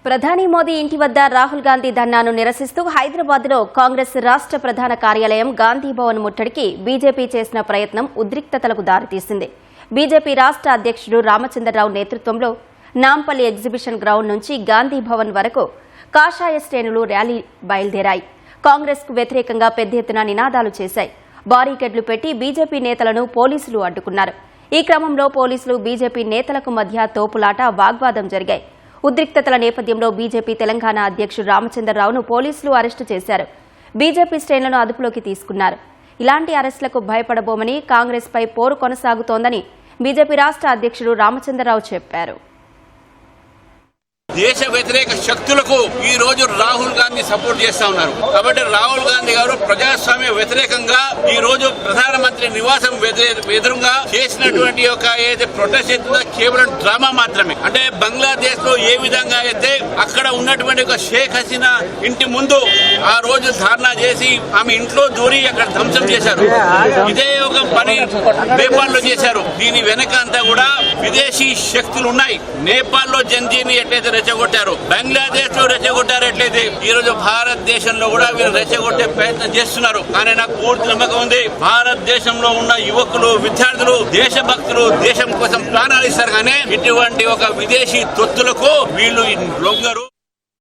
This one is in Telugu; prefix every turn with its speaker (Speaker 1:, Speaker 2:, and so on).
Speaker 1: ప్రధాని మోదీ ఇంటి వద్ద రాహుల్ గాంధీ ధర్నాను నిరసిస్తూ హైదరాబాద్లో కాంగ్రెస్ రాష్ట్ర ప్రధాన కార్యాలయం గాంధీ భవన్ ముట్టడికి బీజేపీ చేసిన ప్రయత్నం ఉద్రిక్తతలకు దారితీసింది. బీజేపీ రాష్ట్ర అధ్యక్షుడు రామచంద్రరావు నేతృత్వంలో నాంపల్లి ఎగ్జిబిషన్ గ్రౌండ్ నుంచి గాంధీ భవన్ వరకు కాషాయ శ్రేణులు ర్యాలీ బయలుదేరాయి. కాంగ్రెస్ కు వ్యతిరేకంగా పెద్ద ఎత్తున నినాదాలు చేశాయి. బారికేడ్లు పెట్టి బీజేపీ నేతలను పోలీసులు అడ్డుకున్నారు. ఈ క్రమంలో పోలీసులు బీజేపీ నేతలకు మధ్య తోపులాట వాగ్వాదం జరిగాయి. ఉద్రిక్తతల నేపథ్యంలో బీజేపీ తెలంగాణ అధ్యక్షుడు రామచంద్రరావును పోలీసులు అరెస్టు చేశారు. బీజేపీ శ్రేణులను అదుపులోకి తీసుకున్నారు. ఇలాంటి అరెస్టులకు భయపడబోమని, కాంగ్రెస్ పై పోరు కొనసాగుతోందని బీజేపీ రాష్ట్ర అధ్యక్షుడు రామచంద్రరావు చెప్పారు.
Speaker 2: దేశ వ్యతిరేక శక్తులకు ఈ రోజు రాహుల్ గాంధీ సపోర్ట్ చేస్తా ఉన్నారు. కాబట్టి రాహుల్ గాంధీ గారు ప్రజాస్వామ్య వ్యతిరేకంగా ఈ రోజు ప్రధానమంత్రి నివాసం ఎదురుగా చేసినటువంటి ఏదైతే ప్రొటెస్ట్ అవుతుందో కేవలం డ్రామా మాత్రమే. అంటే బంగ్లాదేశ్ లో ఏ విధంగా అయితే అక్కడ ఉన్నటువంటి ఒక షేక్ హసీనా ఇంటి ముందు ఆ రోజు ధారణా చేసి ఆమె ఇంట్లో దూరి అక్కడ ధ్వంసం చేశారు. ఇదే ఒక పని నేపాల్ లో చేశారు. దీని వెనక అంతా కూడా విదేశీ శక్తులు ఉన్నాయి. నేపాల్ లో జంజీని ఎట్లయితే రెచ్చగొట్టారు, బంగ్లాదేశ్ లో రెచ్చగొట్టారు, ఎట్లయితే ఈ రోజు భారతదేశంలో కూడా వీళ్ళు రెచ్చగొట్టే ప్రయత్నం చేస్తున్నారు. కానీ నాకు పూర్తి నమ్మకం ఉంది, భారతదేశంలో ఉన్న యువకులు, విద్యార్థులు, దేశభక్తులు దేశం కోసం ప్రాణాలు ఇస్తారు. కానీ ఇటువంటి ఒక విదేశీ తొత్తులకు వీళ్ళు లొంగరు.